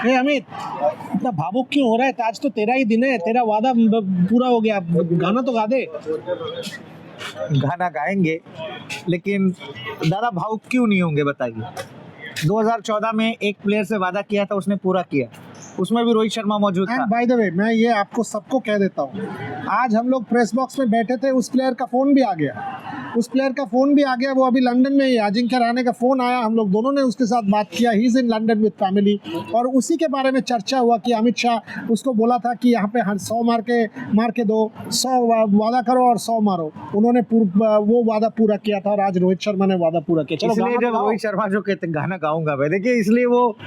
ए अमित, इतना भावुक क्यों हो रहा है? आज तो तेरा ही दिन है, तेरा वादा पूरा हो गया, गाना तो गा दे। गाना गाएंगे, लेकिन दादा भावुक क्यों नहीं होंगे बताइए। 2014 में एक प्लेयर से वादा किया था, उसने पूरा किया, उसमें भी रोहित शर्मा मौजूद था। एंड बाय द वे, मैं ये आपको सबको कह देता हूँ, आज हम लोग प्रेस बॉक्स में बैठे थे, उस प्लेयर का फ़ोन भी आ गया, वो अभी लंदन में ही। अजिंक्य रहाणे का फ़ोन आया, हम लोग दोनों ने उसके साथ बात किया। He is in London with family, और उसी के बारे में चर्चा हुआ कि अमित शाह उसको बोला था कि यहाँ पे 100 मार के दो, 100 वादा करो और 100 मारो। उन्होंने वो वादा पूरा किया था, और आज रोहित शर्मा ने वादा पूरा किया। चलो, इसलिए जब रोहित शर्मा जो कहते गाना गाऊंगा मैं, देखिए इसलिए वो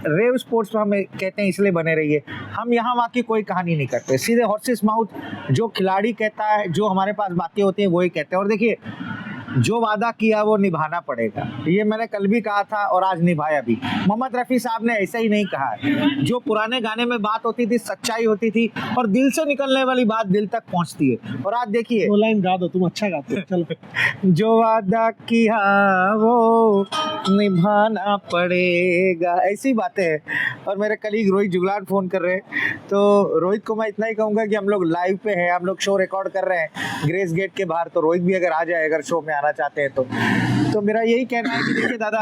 रेव स्पोर्ट्स में हमें कहते हैं, इसलिए बने रहिए। हम यहाँ वहाँ की कोई कहानी नहीं करते, सीधे हॉर्सेस माउथ जो खिलाड़ी कहता है, जो हमारे पास बातें होती हैं वही कहते हैं। और देखिए, जो वादा किया वो निभाना पड़ेगा, ये मैंने कल भी कहा था और आज निभाया भी। मोहम्मद रफ़ी साहब ने ऐसा ही नहीं कहा है, जो पुराने गाने में बात होती थी, सच्चाई होती थी, और दिल से निकलने वाली बात दिल तक पहुंचती है। और आज देखिए, वो लाइन गा दो, तुम अच्छा गाते हो, चलो। जो वादा किया वो निभाना पड़ेगा, ऐसी बातें हैं। और मेरे कलीग रोहित जुगलान फ़ोन कर रहे हैं, तो रोहित को मैं इतना ही कहूँगा कि हम लोग लाइव पे हैं, हम लोग शो रिकॉर्ड कर रहे हैं ग्रेस गेट के बाहर, तो रोहित भी अगर आ जाए, अगर शो में आना चाहते हैं तो मेरा यही कहना है कि देखिए दादा,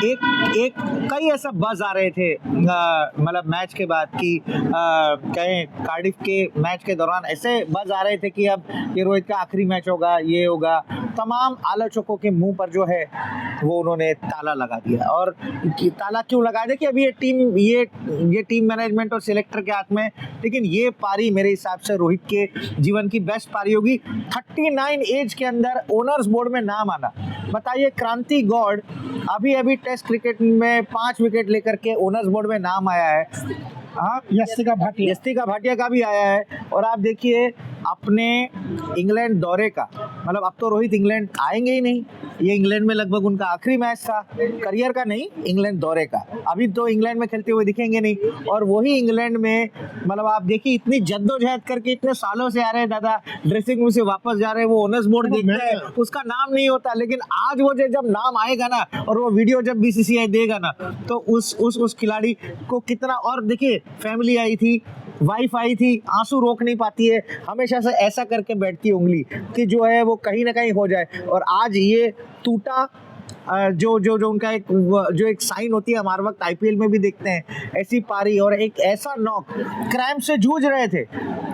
एक कई ऐसा बज़ आ रहे थे मतलब मैच के बाद कि कहें कार्डिफ के मैच के दौरान ऐसे बज़ आ रहे थे कि अब ये रोहित का आखिरी मैच होगा, ये होगा। तमाम आलोचकों के मुंह पर जो है वो उन्होंने ताला लगा दिया। और ताला क्यों लगा दिया कि अभी ये टीम मैनेजमेंट और सिलेक्टर के हाथ में, लेकिन ये पारी मेरे हिसाब से रोहित के जीवन की बेस्ट पारी होगी। 39 एज के अंदर ओनर्स बोर्ड में नाम आना, बताइए, क्रांति गॉड अभी टेस्ट क्रिकेट में 5 विकेट लेकर के ओनर्स बोर्ड में नाम आया है। हाँ, यस्तिका भाटिया का भी आया है। और आप देखिए अपने इंग्लैंड दौरे का, मतलब अब तो रोहित इंग्लैंड आएंगे ही नहीं, ये इंग्लैंड में लगभग उनका आखिरी मैच था, करियर का नहीं, इंग्लैंड दौरे का। अभी तो इंग्लैंड में खेलते हुए दिखेंगे नहीं, और वही इंग्लैंड में, मतलब आप देखिए इतनी जद्दोजहद करके इतने सालों से आ रहे हैं दादा, ड्रेसिंग रूम से वापस जा रहे हैं, वो ओनर्स बोर्ड देखते हैं, उसका नाम नहीं होता। लेकिन आज वो जब नाम आएगा ना, और वो वीडियो जब बीसीसीआई देगा ना, तो उस खिलाड़ी को कितना। और देखिए, फैमिली आई थी, वाइफ आई थी, आंसू रोक नहीं पाती है, हमेशा से ऐसा करके बैठती है उंगली कि जो है वो कहीं ना कहीं हो जाए। और आज ये टूटा जो उनका एक साइन होती है, हमारे वक्त आईपीएल में भी देखते हैं, ऐसी पारी और एक ऐसा नॉक, क्रैम्प से जूझ रहे थे,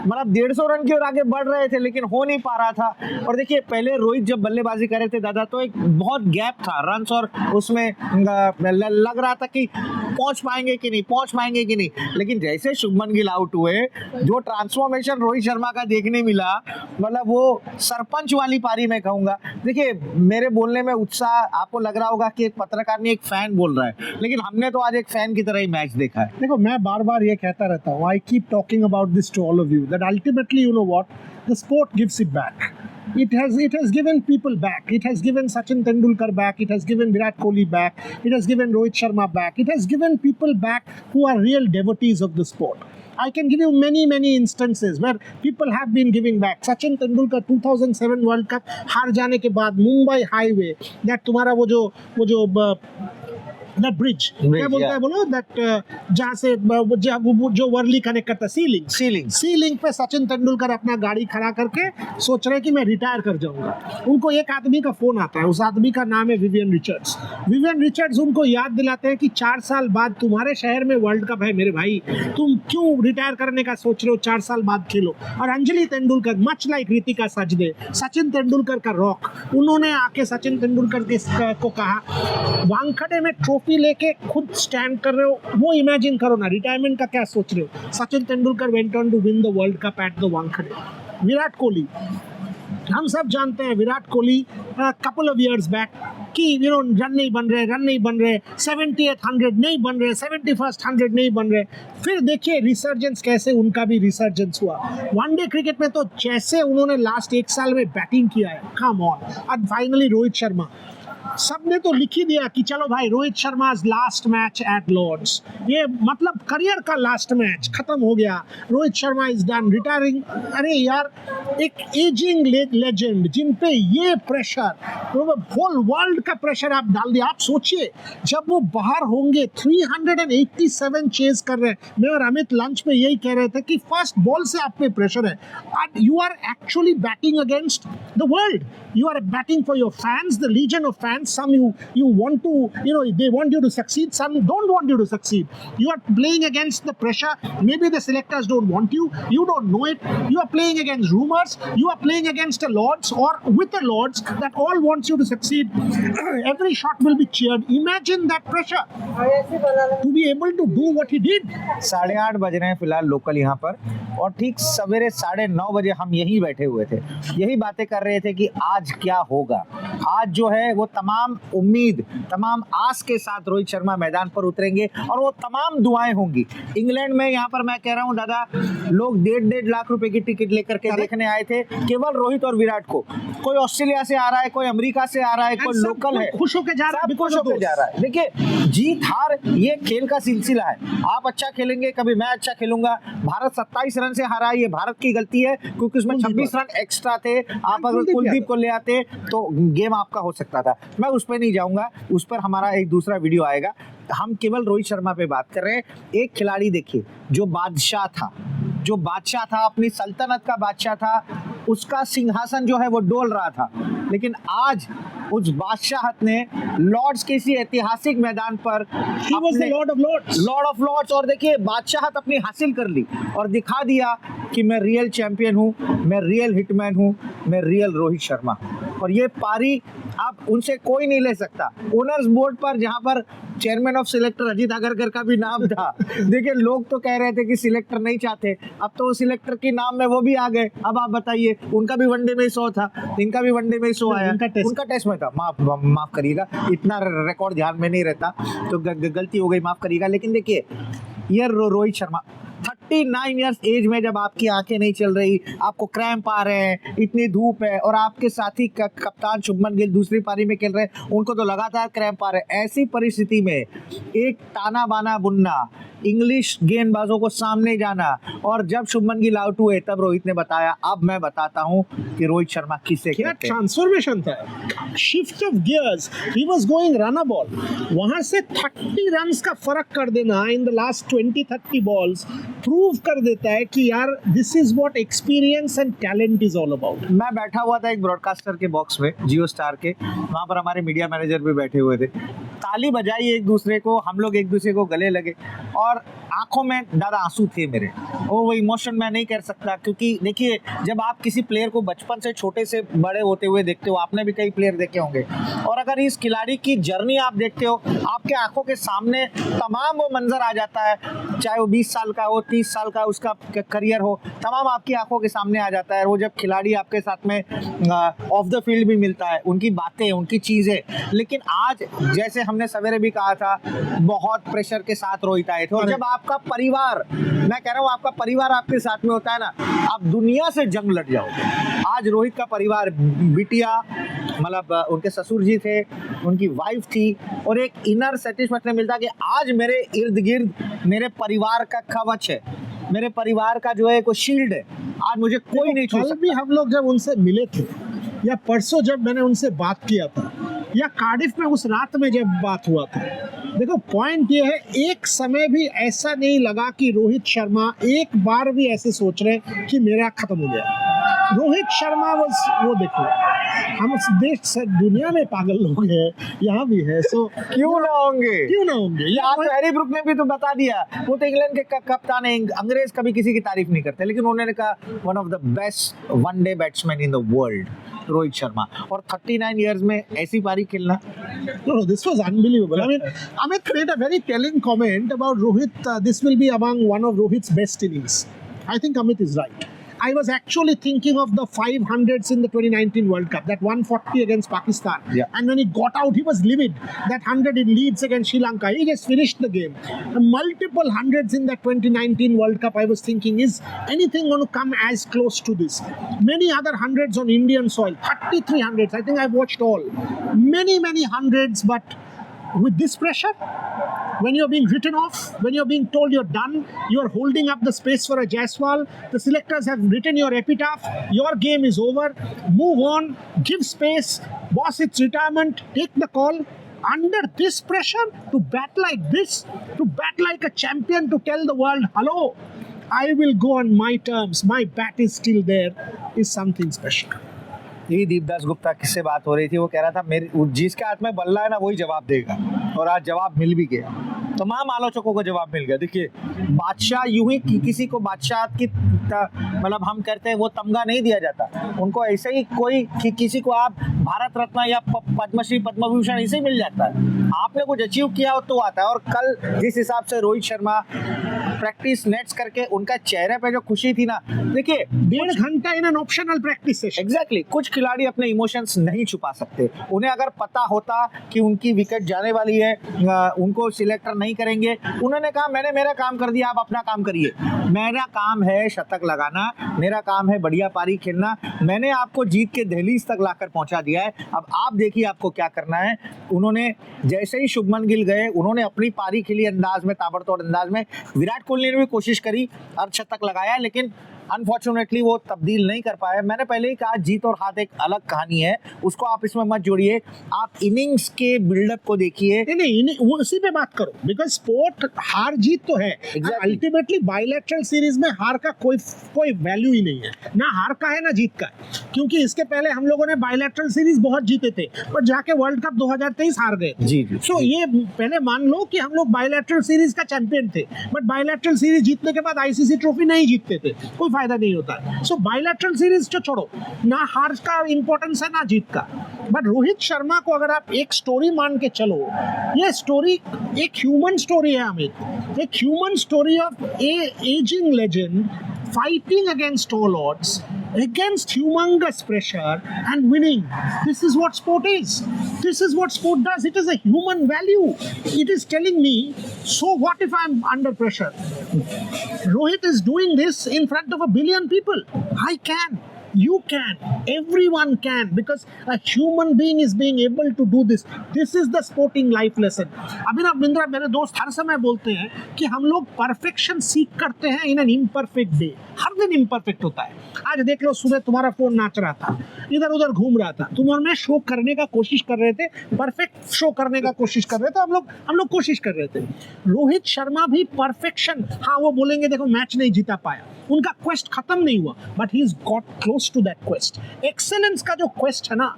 मतलब 150 रन की ओर आगे बढ़ रहे थे, लेकिन हो नहीं पा रहा था। और देखिए, पहले रोहित जब बल्लेबाजी कर रहे थे दादा, तो एक बहुत गैप था रन्स, और उसमें लग रहा था कि पहुंच पाएंगे कि नहीं। लेकिन जैसे शुभमन गिल आउट हुए, जो ट्रांसफॉर्मेशन रोहित शर्मा का देखने मिला, मतलब वो सरपंच वाली पारी मैं कहूंगा। देखिए, मेरे बोलने में उत्साह, आपको लग रहा होगा कि एक पत्रकार नहीं, एक फैन बोल रहा है, लेकिन हमने तो आज एक फैन की तरह ही मैच देखा है। देखो, मैं बार बार ये कहता रहता हूँ, I keep talking about this to all of you, that ultimately you know what, the sport gives it back. It has given people back. It has given Sachin Tendulkar back. It has given Virat Kohli back. It has given Rohit Sharma back. It has given people back who are real devotees of the sport. I can give you many instances where people have been giving back. Sachin Tendulkar 2007 World Cup हार जाने के बाद Mumbai highway, that तुम्हारा वो जो that bridge क्या बोलता है बोलो, that जहाँ से जो वर्ली कनेक्ट करता है, सीलिंग पे सचिन तेंदुलकर अपना गाड़ी खड़ा करके सोच रहे कि मैं रिटायर कर जाऊंगा। उनको एक आदमी का फोन आता है, उस आदमी का नाम है विवियन रिचर्ड्स उनको याद दिलाते हैं कि 4 साल बाद तुम्हारे शहर में वर्ल्ड कप है मेरे भाई, तुम क्यों रिटायर करने का सोच रहे हो, 4 साल बाद खेलो। और अंजलि तेंदुलकर, मच लाइक रितिका सजदे, सचिन तेंदुलकर का रॉक, उन्होंने आके सचिन तेंदुलकर को कहा, वानखेड़े में ट्रॉफी लेके खुद स्टैंड कर रहे हो, वो इमेजिन करो ना, रिटायरमेंट का क्या सोच रहे हो। Sachin Tendulkar went on to win the World Cup at the Wankhede. Virat Kohli, हम सब जानते हैं Virat Kohli couple of years back कि रन नहीं बन रहे, 70th 100 नहीं बन रहे, 71st 100 नहीं बन रहे। फिर देखिए रिसर्जेंस, कैसे उनका भी रिसर्जेंस हुआ। वनडे क्रिकेट में तो जैसे उन्होंने लास्ट 1 साल में बैटिंग किया है, कम ऑन। और फाइनली रोहित शर्मा सबने तो लिख ही दिया कि चलो भाई Rohit Sharma last match at Lord's, ये मतलब करियर का लास्ट मैच खत्म हो गया, Rohit Sharma is done retiring. अरे यार, एक एजिंग लेजेंड जिन पे ये प्रेशर, होल वर्ल्ड का प्रेशर आप डाल दिया। आप सोचिए जब वो बाहर होंगे, 387 चेज कर रहे हैं। मैं और अमित लंच में यही कह रहे थे कि फर्स्ट बॉल से आप पे प्रेशर है, you are actually batting against the world, you are batting for your fans, the legion of fans. Some you want to, they want you to succeed, some don't want you to succeed. You are playing against the pressure. Maybe the selectors don't want you, you don't know it. You are playing against rumors, you are playing against a Lords or with a Lords that all wants you to succeed. Every shot will be cheered. Imagine that pressure to be able to do what he did. 8:30 बज रहे हैं फिलहाल local यहाँ पर, और ठीक सवेरे 9:30 बजे हम यहीं बैठे हुए थे, यही बातें कर रहे थे कि आज क्या होगा। आज जो है वो तमाम उम्मीद, तमाम आस के साथ रोहित शर्मा मैदान पर उतरेंगे और वो तमाम दुआएं होंगी। इंग्लैंड में यहाँ पर मैं कह रहा हूँ दादा, लोग 1.5 लाख रुपए की टिकट लेकर के देखने आए थे केवल रोहित और विराट को। कोई ऑस्ट्रेलिया से आ रहा है, कोई अमेरिका से आ रहा है, कोई लोकल है, खुश होकर जा रहा है, खुश होकर जा रहा है। देखिए, जीत हार ये खेल का सिलसिला है। आप अच्छा खेलेंगे, कभी मैं अच्छा खेलूंगा। भारत 27 रन से हारा, ये भारत की गलती है क्योंकि उसमें 26 रन एक्स्ट्रा थे। आप अगर कुलदीप को ले आते तो गेम आपका हो सकता था। मैं उस पर नहीं जाऊंगा, उस पर हमारा एक दूसरा वीडियो आएगा। हम केवल रोहित शर्मा पे बात कर रहे हैं। एक खिलाड़ी देखिए जो बादशाह था, अपनी सल्तनत का बादशाह था, उसका सिंहासन जो है वो डोल रहा था, लेकिन आज उस बादशाहत ने लॉर्ड्स के इसी ऐतिहासिक मैदान पर लॉर्ड ऑफ लॉर्ड्स, और देखिए बादशाहत अपनी हासिल कर ली और दिखा दिया कि मैं रियल चैंपियन हूँ, मैं रियल हिटमैन हूँ, मैं रियल रोहित शर्मा। और ये पारी अब उनसे कोई नहीं ले सकता। ओनर्स बोर्ड पर, जहां पर chairman of selector Ajit Agarkar का भी नाम था, देखिए लोग तो कह रहे थे कि सिलेक्टर नहीं चाहते, अब तो सिलेक्टर के नाम में वो भी आ गए। अब आप बताइए, उनका भी वनडे में 100 था, इनका भी वनडे में 100 आया, उनका टेस्ट में था। माफ करिएगा, इतना रिकॉर्ड ध्यान में नहीं रहता तो गलती हो गई, माफ करिएगा। लेकिन देखिए ये रोहित शर्मा 39 इयर्स एज में जब आपकी आंखें नहीं चल रही, आपको क्रैम्प आ रहे हैं, इतनी धूप है, और आपके साथी कप्तान शुभमन गिल दूसरी पारी में खेल रहे हैं, उनको तो लगातार क्रैम्प आ रहे हैं। ऐसी परिस्थिति में एक ताना बाना बुनना, इंग्लिश गेंदबाजों को सामने जाना, और जब शुभमन गिल आउट हुए तब रोहित ने बताया, अब मैं बताता हूं कि रोहित शर्मा किसे क्या कहते हैं। ट्रांसफॉर्मेशन था, shift of gears, he was going run a ball, वहां से 30 रन्स का फर्क कर देना in the last 20-30 balls prove कर देता है कि यार this is what experience and talent is all about. मैं बैठा हुआ था एक ब्रॉडकास्टर के बॉक्स में, जियो स्टार के, वहां पर हमारे मीडिया मैनेजर भी बैठे हुए थे। ताली बजाई एक दूसरे को, हम लोग एक दूसरे को गले लगे, और आंखों में दादा आंसू थे मेरे। वो इमोशन मैं नहीं कर सकता, क्योंकि देखिए जब आप किसी प्लेयर को बचपन से छोटे से बड़े होते हुए देखते हो, आपने भी कई प्लेयर देखे होंगे, और अगर इस खिलाड़ी की जर्नी आप देखते हो, आपके आंखों के सामने तमाम वो मंजर आ जाता है, चाहे वो 20 साल का हो, 30 साल का उसका करियर हो, तमाम आपकी आंखों के सामने आ जाता है। वो जब खिलाड़ी आपके साथ में ऑफ द फील्ड भी मिलता है, उनकी बातें, उनकी चीज़ें। लेकिन आज जैसे हमने सवेरे भी कहा था, बहुत प्रेशर के साथ रोहित आए थे, और जब आपका परिवार, मैं कह रहा हूँ आपका परिवार आपके साथ में होता है ना, आप दुनिया से जंग लड़ जाओगे। आज रोहित का परिवार, बिटिया, मतलब उनके ससुर जी थे, उनकी वाइफ थी, और एक इनर सेटिस्फैक्शन मिलता कि आज मेरे इर्द गिर्द मेरे परिवार का कवच है, मेरे परिवार का जो है कोई शील्ड है, आज मुझे कोई नहीं छू सकता। कल भी हम लोग जब उनसे मिले थे, या परसों जब मैंने उनसे बात किया था, या कार्डिफ में उस रात में जब बात हुआ था, देखो पॉइंट ये है, एक समय भी ऐसा नहीं लगा कि रोहित शर्मा एक बार भी ऐसे सोच रहे हैं कि मेरा खत्म हो गया। रोहित शर्मा वो देखो, हम देश से दुनिया में पागल लोग हैं, यहाँ भी है, सो क्यों ना होंगे। आप हैरी ब्रूक ने भी तो बता दिया, वो तो इंग्लैंड के कप्तान है। अंग्रेज कभी किसी की तारीफ नहीं करते, लेकिन उन्होंने कहा one of the best one day batsman in the world Rohit Sharma, और 39 इयर्स में ऐसी पारी खेलना, no, this was unbelievable. I mean, Amit made a very telling comment about Rohit. This will be among one of Rohit's best innings. I think Amit is right. I was actually thinking of the 500s in the 2019 World Cup, that 140 against Pakistan. Yeah. And when he got out, he was livid. That 100 in Leeds against Sri Lanka, he just finished the game. Multiple hundreds in that 2019 World Cup, I was thinking, is anything going to come as close to this? Many other hundreds on Indian soil, 33 hundreds. I think I've watched all. Many hundreds, but with this pressure, when you're being written off, when you're being told you're done, you're holding up the space for a Jaiswal, the selectors have written your epitaph, your game is over, move on, give space, boss, it's retirement, take the call. Under this pressure, to bat like this, to bat like a champion, to tell the world, hello, I will go on my terms, my bat is still there, is something special. यही दीपदास गुप्ता किससे बात हो रही थी, वो कह रहा था मेरे जिसके हाथ में बल्ला है ना वही जवाब देगा, और आज जवाब मिल भी गया, तमाम आलोचकों को जवाब मिल गया। देखिए बादशाह यूं ही किसी को बादशाह की मतलब हम कहते हैं वो तमगा नहीं दिया जाता, उनको ऐसे ही कोई किसी को आप भारत रत्न या पद्मश्री पद्म विभूषण ऐसे ही मिल जाता है। आपने कुछ अचीव किया हो तो आता है। और कल जिस हिसाब से रोहित शर्मा प्रैक्टिस नेट्स करके उनका चेहरे पे जो खुशी थी ना, देखिए 1.5 घंटा in an optional practice session. Exactly, कुछ खिलाड़ी अपने इमोशंस नहीं छुपा सकते। उन्हें अगर पता होता कि उनकी विकेट जाने वाली है, उनको सिलेक्टर नहीं करेंगे, उन्होंने कहा मैंने मेरा काम कर दिया, आप अपना काम करिए। मेरा काम है शतक लगाना, मेरा काम है बढ़िया पारी खेलना, मैंने आपको जीत के दहलीज तक लाकर पहुंचा दिया है, अब आप देखिए आपको क्या करना है। उन्होंने जैसे ही शुभमन गिल गए, उन्होंने अपनी पारी खेली अंदाज में, ताबड़तोड़ अंदाज में। विराट कोहली ने भी कोशिश करी, अर्धशतक लगाया, लेकिन अनफॉर्चुनेटली वो तब्दील नहीं कर पाए। मैंने पहले ही कहा जीत और हाथ एक अलग कहानी है, उसको आप इसमें मत जोड़िए, आप इनिंग्स के बिल्डअप को देखिए। नहीं वो उसी पे बात करो, बिकॉज स्पोर्ट हार जीत तो है, अल्टीमेटली बायलैटरल सीरीज में हार का कोई वैल्यू ही नहीं है, ना हार का है ना जीत का है, क्योंकि इसके पहले हम लोगों ने बायलैटरल सीरीज बहुत जीते थे, पर जाके वर्ल्ड कप 2023 हार गए थे। जी। सो ये पहले मान लो कि हम लोग बायलैटरल सीरीज का चैंपियन थे, बट बायलैटरल सीरीज जीतने के बाद आईसीसी ट्रॉफी नहीं जीतते थे, कोई फायदा नहीं होता है। सो बायलैटरल सीरीज तो छोड़ो, ना हार का इंपॉर्टेंस है ना जीत का, बट रोहित शर्मा को अगर आप एक स्टोरी मान के चलो, ये स्टोरी एक ह्यूमन स्टोरी है अमित, एक human story of ageing legend fighting against all odds, against humongous pressure and winning. This is what sport is. This is what sport does. It is a human value. It is telling me, so what if I'm under pressure? Rohit is doing this in front of a billion people. I can. You can. Everyone can, because a human being is being able to do this. This is the sporting life lesson. Abhinav Bindra मेरे दोस्त हर समय बोलते हैं कि हम लोग perfection सीख करते हैं इन एन इम्परफेक्ट डे। हर दिन इम्परफेक्ट होता है। आज देख लो, सुबह तुम्हारा फोन नाच रहा था, इधर उधर घूम रहा था, तुम और मैं शो करने का कोशिश कर रहे थे, परफेक्ट शो करने का कोशिश कर रहे थे, हम लोग कोशिश कर रहे थे। रोहित शर्मा भी परफेक्शन, हाँ वो बोलेंगे देखो मैच नहीं जीता पाया, उनका क्वेस्ट खत्म नहीं हुआ, but he is got close to that quest. Excellence का जो क्वेस्ट है ना,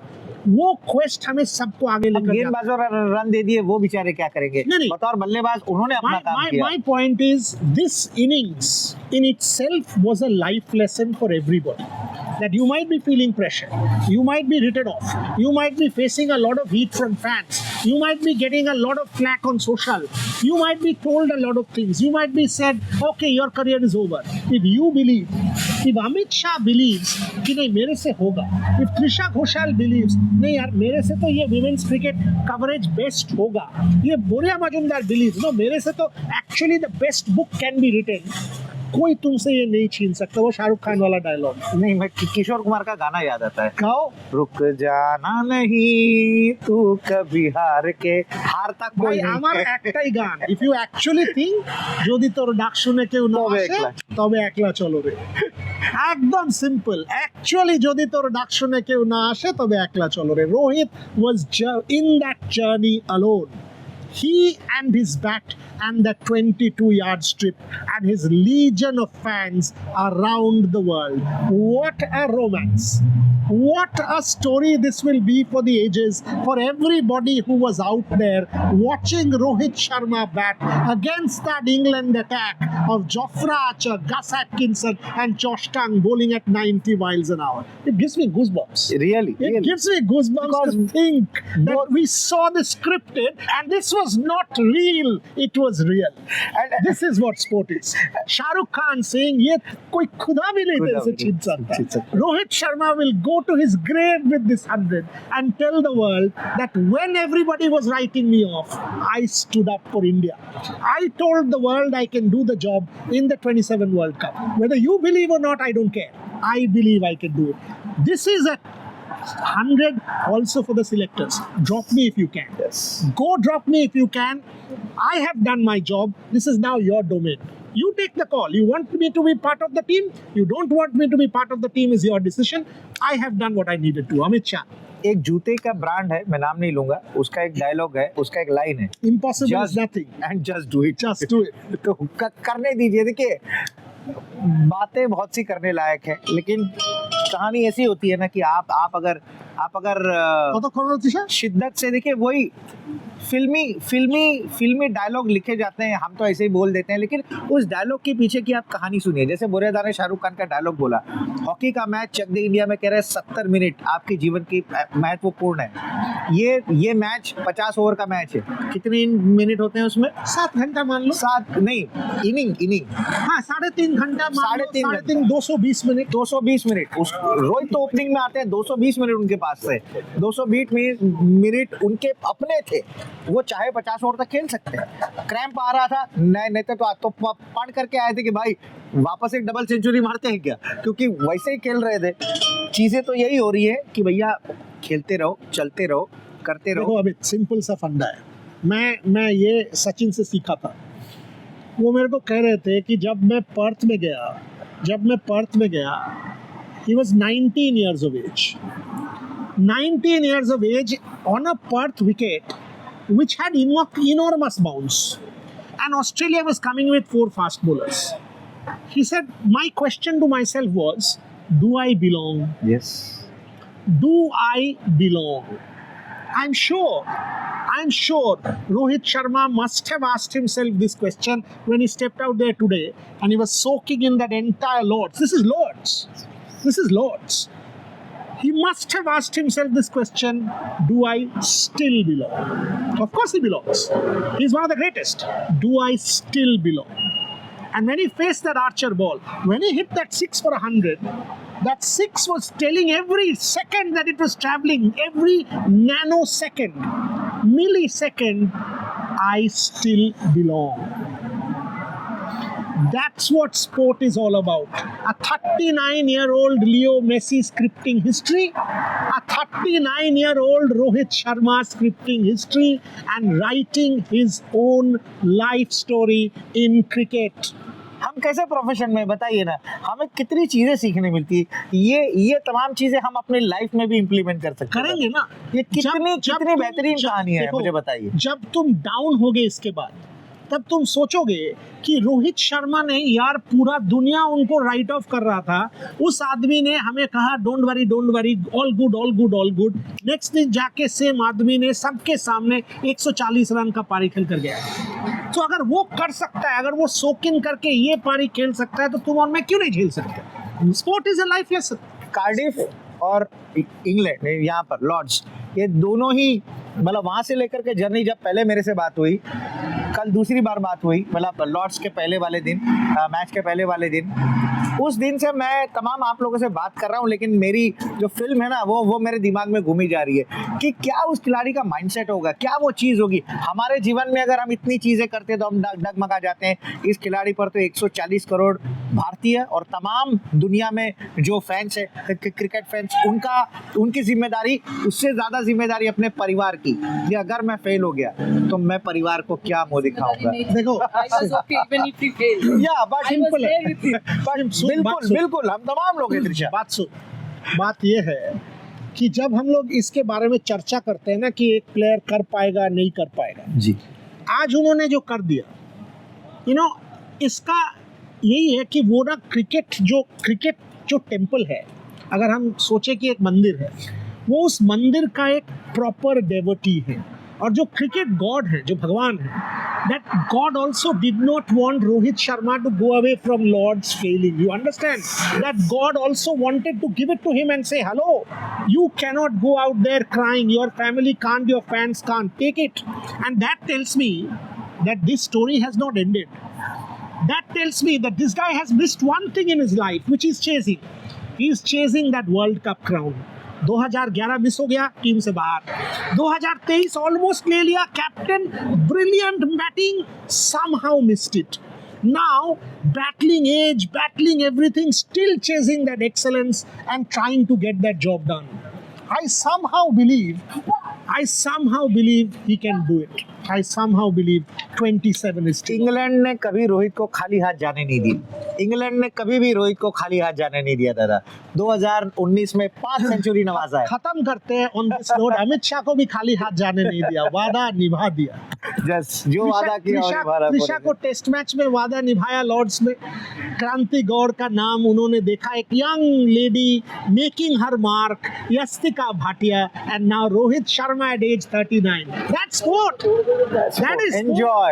वो क्वेस्ट हमें सबको आगे लेकर गेंदबाजों रन दे दिए, वो बेचारे क्या करेंगे? नहीं। बतौर बल्लेबाज उन्होंने अपना काम किया। My point is, this innings in itself was a life lesson for everybody. That you might be feeling pressure, you might be written off, you might be facing a lot of heat from fans, you might be getting a lot of flack on social, you might be told a lot of things, you might be said, okay, your career is over. If you believe, if Amit Shah believes कि नहीं मेरे से होगा, if Trisha Ghoshal believes नहीं यार मेरे से तो ये women's cricket coverage best होगा, ये बोरिया मजुमदार believes no मेरे से तो actually the best book can be written, कोई तुमसे ये नहीं छीन सकता। वो शाहरुख खान वाला डायलॉग नहीं, मैं किशोर कुमार का गाना याद आता है, गाओ रुक जाना नहीं तू कभी हारता कोई আমার একটাই গান, if you actually think যদি তোর ডাক শুনে কেউ না আসে তবে একলা চলো রে, একদম সিম্পল। অ্যাকচুয়ালি যদি তোর ডাক শুনে কেউ না আসে তবে একলা চলো রে। Rohit was in that journey alone. He and his bat and the 22-yard strip and his legion of fans around the world. What a romance. what a story this will be for the ages, for everybody who was out there watching Rohit Sharma bat against that England attack of Jofra Archer, Gus Atkinson and Josh Tongue bowling at 90 miles an hour. It gives me goosebumps. Really, It really. gives me goosebumps to Because think that we saw this scripted and this was not real, it was real. And This is what sport is. Shahrukh Khan saying, ये कोई खुदा भी नहीं तेरे से छीन सकता. Rohit Sharma will go to his grave with this 100 and tell the world that when everybody was writing me off, I stood up for India. I told the world I can do the job in the 27 World Cup. Whether you believe or not, I don't care. I believe I can do it. This is a 100 also for the selectors. Drop me if you can. yes. Go drop me if you can. I have done my job. This is now your domain. You take the call. You want me to be part of the team? You don't want me to be part of the team is your decision. I have done what I needed to. Amit Shah. एक जूते का brand है, मैं नाम नहीं लूंगा, उसका एक डायलॉग है, उसका एक लाइन है, Impossible is nothing. And just do it. Just do it. तो करने दीजिए. देखिए, बातें बहुत सी करने लायक है, लेकिन कहानी ऐसी होती है ना कि आप अगर কতক্ষণ হচ্ছে স্যার? शिद्दत से देखिए, वही फिल्मी डायलॉग लिखे जाते हैं, हम तो ऐसे ही बोल देते हैं, लेकिन उस डायलॉग के पीछे की आप कहानी सुनिए. जैसे बुरेदा ने शाहरुख खान का डायलॉग बोला, हॉकी का मैच चक दे इंडिया में कह रहे हैं 70 मिनट आपके जीवन की महत्वपूर्ण है. ये मैच 50 ओवर का मैच है. कितने मिनट होते हैं उसमें? 7 घंटा मान लो. 7 नहीं, इनिंग हाँ 3.5 घंटा मान लो. 3.5 220 मिनट. 220 मिनट. रोहित तो ओपनिंग में आते हैं, 220 मिनट उनके पास थे. 220 मिनट उनके अपने थे. वो चाहे 50 ओवर तक खेल सकते हैं. क्रैम्प आ रहा था, नहीं तो पढ़ करके आए थे कि भाई वापस एक डबल सेंचुरी मारते हैं क्या, क्योंकि वैसे ही खेल रहे थे. चीजें तो यही हो रही है कि भैया खेलते रहो, चलते रहो, करते रहो. देखो अमित, सिंपल सा फंडा है. मैं ये सचिन से सीखा था. वो मेरे को कह रहे थे कि जब मैं पर्थ में गया, he was 19 years of age. 19 years of age on a Perth wicket which had enormous bounce, and Australia was coming with 4 fast bowlers. He said, my question to myself was, do I belong? Yes. Do I belong? I'm sure Rohit Sharma must have asked himself this question when he stepped out there today and he was soaking in that entire Lords. This is Lords. He must have asked himself this question, do I still belong? Of course he belongs. He's one of the greatest. Do I still belong? And when he faced that Archer ball, when he hit that 6 for 100, that 6 was telling every second that it was traveling, every nanosecond, millisecond, I still belong. That's what sport is all about. A 39-year-old Leo Messi scripting history, a 39-year-old Rohit Sharma scripting history and writing his own life story in cricket. हम कैसे profession में, बताइए ना, हमें कितनी चीजें सीखने मिलती है. ये तमाम चीजें हम अपने लाइफ में भी इम्प्लीमेंट कर सकते हैं. करेंगे ना. ये कितनी बेहतरीन कहानी है, मुझे बताइए. जब तुम डाउन होगे इसके बाद, तब तुम सोचोगे कि रोहित शर्मा ने, यार पूरा दुनिया उनको राइट ऑफ कर रहा था, उस आदमी ने हमें कहा don't worry, all good. Next दिन जाके सेम आदमी ने सबके सामने 140 रन का पारी खेल कर गया. तो अगर वो कर सकता है, अगर वो सोकिन करके ये पारी खेल सकता है, तो तुम और मैं क्यों नहीं खेल सकते? Sport is a life lesson. Cardiff और इंग्लैंड, यहाँ पर लॉर्ड्स, ये दोनों ही, मतलब वहां से लेकर के जर्नी, जब पहले मेरे से बात हुई, कल दूसरी बार बात हुई, मतलब लॉर्ड्स के पहले वाले दिन, मैच के पहले वाले दिन, उस दिन से मैं तमाम आप लोगों से बात कर रहा हूँ, लेकिन मेरी जो फिल्म है ना, वो मेरे दिमाग में घूमी जा रही है कि क्या उस खिलाड़ी का माइंडसेट होगा, क्या वो चीज़ होगी. हमारे जीवन में अगर हम इतनी चीज़ें करते हैं तो हम डगमगा जाते हैं. इस खिलाड़ी पर तो 140 करोड़ भारतीय और तमाम दुनिया में जो फैंस है, क्रिकेट फैंस, उनकी जिम्मेदारी, उससे ज़्यादा जिम्मेदारी अपने परिवार की. कि अगर मैं फेल हो गया तो मैं परिवार को क्या मुँह दिखाऊंगा. देखो, बिल्कुल हम तमाम लोग हैं. बात ये है कि जब हम लोग इसके बारे में चर्चा करते हैं ना कि एक प्लेयर कर पाएगा नहीं कर पाएगा जी, आज उन्होंने जो कर दिया, इसका यही है कि वो ना क्रिकेट जो टेम्पल है, अगर हम सोचे कि एक मंदिर है, वो उस मंदिर का एक प्रॉपर डेवोटी है, और जो क्रिकेट गॉड है, जो भगवान है, that God also did not want Rohit Sharma to go away from Lord's failing. You understand? That God also wanted to give it to him and say, hello, you cannot go out there crying, your family can't, your fans can't, take it. And that tells me that this story has not ended. That tells me that this guy has missed one thing in his life, which he's chasing. He's chasing that World Cup crown. 2011 miss हो गया, team से बाहर. 2023 almost ले लिया, captain, brilliant batting, somehow missed it. Now battling age, battling everything, still chasing that excellence and trying to get that job done. I somehow believe he can do it. I somehow believe 27 is still. England ने कभी रोहित को खाली हाथ जाने नहीं दिया. England ने कभी भी रोहित को खाली हाथ जाने नहीं दिया दादा. 2019 में 5 सेंचुरी नवाजा है. खत्म करते हैं on this note. Amit Shah को भी खाली हाथ जाने नहीं दिया, वादा निभा दिया. जस्ट जो वादा किया वही भरा. त्रिशा को टेस्ट मैच में वादा निभाया लॉर्ड्स में. क्रांति गौड़ का नाम उन्होंने देखा, एक young lady making her mark, Yastika Bhatia, and now Rohit Sharma at age 39. That's sport. That is enjoy.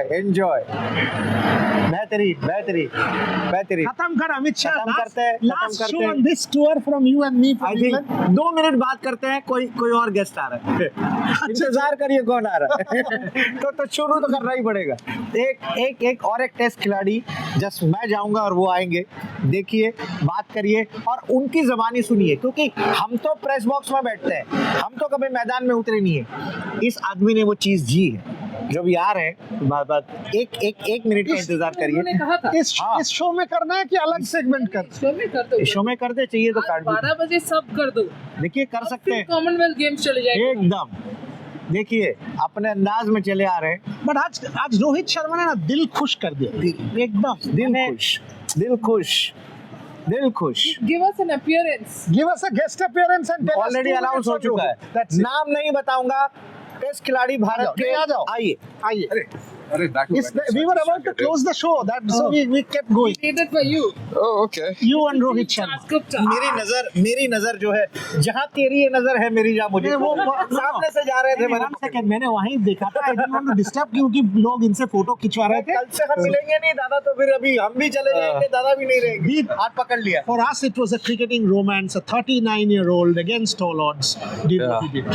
बेहतरीन. खत्म कर अमित शाह. खत्म करते हैं. Last show on this tour from you and me. I think 2 minute बात करते हैं. कोई और गेस्ट आ रहा है. इंतजार करिए कौन आ रहा है. तो शुरू तो करना ही पड़ेगा. एक टेस्ट खिलाड़ी, जस्ट मैं जाऊंगा और वो आएंगे. देखिए, बात करिए और उनकी ज़बानी सुनिए, क्योंकि हम तो प्रेस बॉक्स में बैठते हैं, हम तो कभी मैदान में उतरे नहीं है. इस आदमी ने वो चीज़ जी है. जो भी आ रहे हैं, बात एक मिनट का इंतजार करिए. इस शो में करना है कि अलग सेगमेंट कर? शो में कर दे, चाहिए तो काट दो. 12 बजे सब कर दो. देखिए, कर सकते हैं. कॉमनवेल्थ गेम्स चले जाएंगे एकदम. देखिए, अपने अंदाज में चले आ रहे हैं. बट आज रोहित शर्मा ने ना दिल खुश कर दिया. एकदम दिल खुश. Give us an appearance. Give us a guest appearance and already announce हो चुका है. नाम नहीं बताऊंगा. टेस्ट खिलाड़ी भारत के. आइए. We were about to close the show, so we kept going. Waited for you. Oh, okay. You and Rohit Sharma. मेरी नजर जो है, जहाँ तेरी ये नजर है मेरी जहाँ मुझे, वो सामने से जा रहे थे. One second, मैंने वहीं देखा था. I didn't want to disturb क्योंकि लोग इनसे फोटो खिंचवा रहे थे. कल से हम मिलेंगे नहीं दादा, तो फिर अभी हम भी चले जाएंगे, दादा भी नहीं रहेंगे. हाथ पकड़ लिया. For us, it was a cricketing romance. A 39-year-old against all odds did what he did.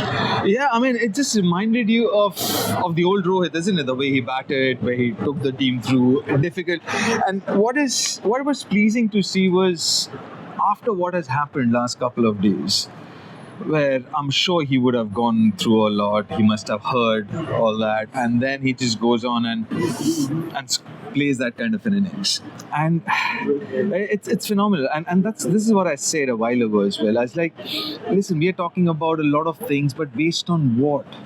Yeah, I mean, it just reminded you of the old Rohit, isn't it? The way he batted, where he took the team through difficult. And what was pleasing to see was after what has happened last couple of days, where I'm sure he would have gone through a lot. He must have heard all that, and then he just goes on and plays that kind of an innings, and it's phenomenal. And this is what I said a while ago as well. I was like, listen, we are talking about a lot of things, but based on what?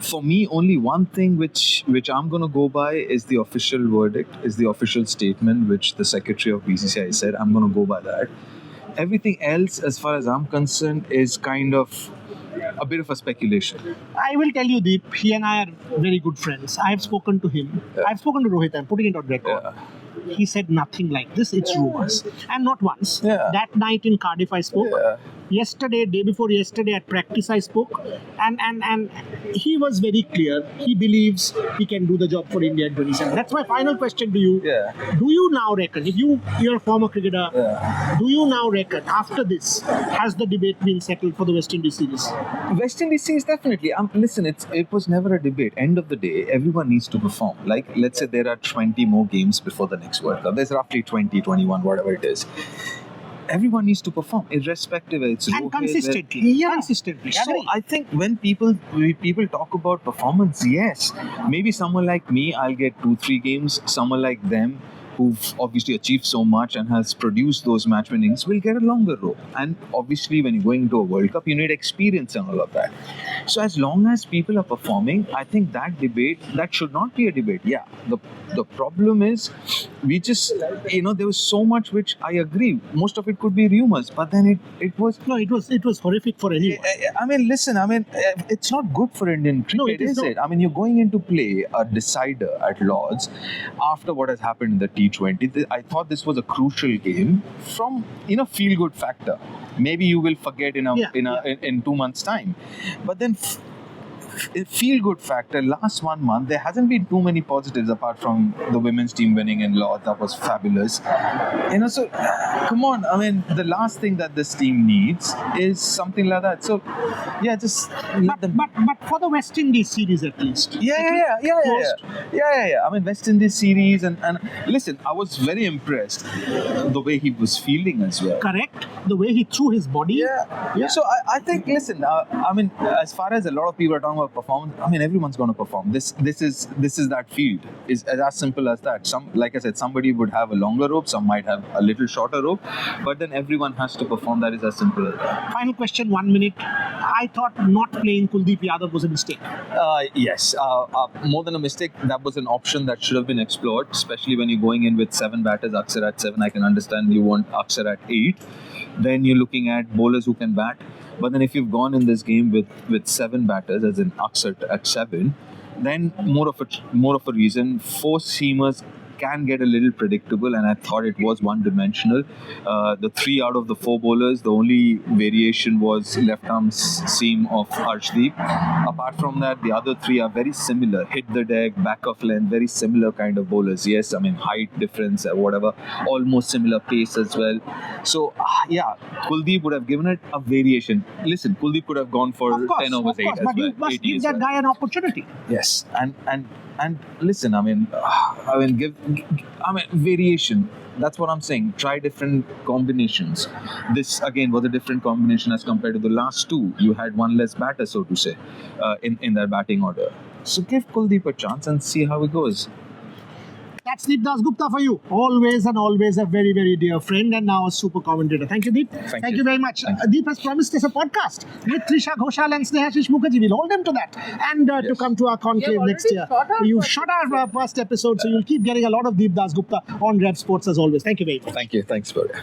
For me, only one thing which I'm going to go by is the official verdict, is the official statement which the secretary of BCCI said. I'm going to go by that. Everything else, as far as I'm concerned, is kind of a bit of a speculation. I will tell you, Deep, he and I are very good friends. I have spoken to him. Yeah. I've spoken to Rohit. I'm putting it on record. Yeah. He said nothing like this. It's rumors. And not once. Yeah. That night in Cardiff, I spoke. Yeah. Yesterday, day before yesterday at practice, I spoke. And he was very clear. He believes he can do the job for India in 27. That's my final question to you. Yeah. Do you now reckon, if you're a former cricketer, do you now reckon, after this, has the debate been settled for the West Indies series? West Indies series, definitely. Listen, it was never a debate. End of the day, everyone needs to perform. Like, let's say there are 20 more games before the next World Cup. There's roughly 20, 21, whatever it is. Everyone needs to perform, irrespective. It's And Rohit, consistently. Yeah. Consistently. So Agree. I think when people talk about performance, yes, maybe someone like me, I'll get 2-3 games. Someone like them, who've obviously achieved so much and has produced those match winnings, will get a longer role. And obviously, when you're going to a World Cup, you need experience and all of that. So as long as people are performing, I think that should not be a debate. Yeah, the problem is, we just, there was so much which I agree. Most of it could be rumors, but then it was. No, it was horrific for anyone. I mean, listen, it's not good for Indian cricket, No, it is is not. it? I mean, you're going into play a decider at Lords after what has happened in the T20. I thought this was a crucial game from, feel-good factor. maybe you will forget in in 2 months' time. But then feel good factor, last 1 month there hasn't been too many positives apart from the women's team winning in Lord's. That was fabulous. So come on, I mean, the last thing that this team needs is something like that. So yeah, just let them. But for the West Indies series at least. Yeah. I mean, West Indies series and listen, I was very impressed the way he was feeling as well. Correct. The way he threw his body. Yeah. So I think, listen, I mean, as far as a lot of people are talking about performance, I mean, everyone's going to perform. This is that field. Is as simple as that. Like I said, somebody would have a longer rope, some might have a little shorter rope, but then everyone has to perform. That is as simple as that. Final question, 1 minute. I thought not playing Kuldeep Yadav was a mistake. Yes, more than a mistake, that was an option that should have been explored, especially when you're going in with 7 batters, Akshar at 7. I can understand you want Akshar at 8. Then you're looking at bowlers who can bat. But then if you've gone in this game with 7 batters, as in Akshar at 7, then more of a reason. 4 seamers can get a little predictable, and I thought it was one-dimensional. The 3 out of the 4 bowlers, the only variation was left-arm seam of Arshdeep. Apart from that, the other 3 are very similar. Hit the deck, back of length, very similar kind of bowlers. Yes, I mean, height difference, whatever, almost similar pace as well. So, yeah, Kuldeep would have given it a variation. Listen, Kuldeep could have gone for 10 overs 8 as well. But you must give that guy an opportunity. Yes, and listen, I mean, variation. That's what I'm saying. Try different combinations. This again was a different combination as compared to the last 2. You had 1 less batter, so to say, in their batting order. So give Kuldeep a chance and see how it goes. That's Deep Dasgupta for you. Always and always a very, very dear friend and now a super commentator. Thank you, Deep. Thank you very much. Deep has promised us a podcast with Trisha Ghoshal and Snehashish Mukherjee. We'll hold him to that. And to come to our conclave next year. You shot our first episode, so you'll keep getting a lot of Deep Dasgupta on Rev Sports as always. Thank you very much. Thank you. Thanks for it.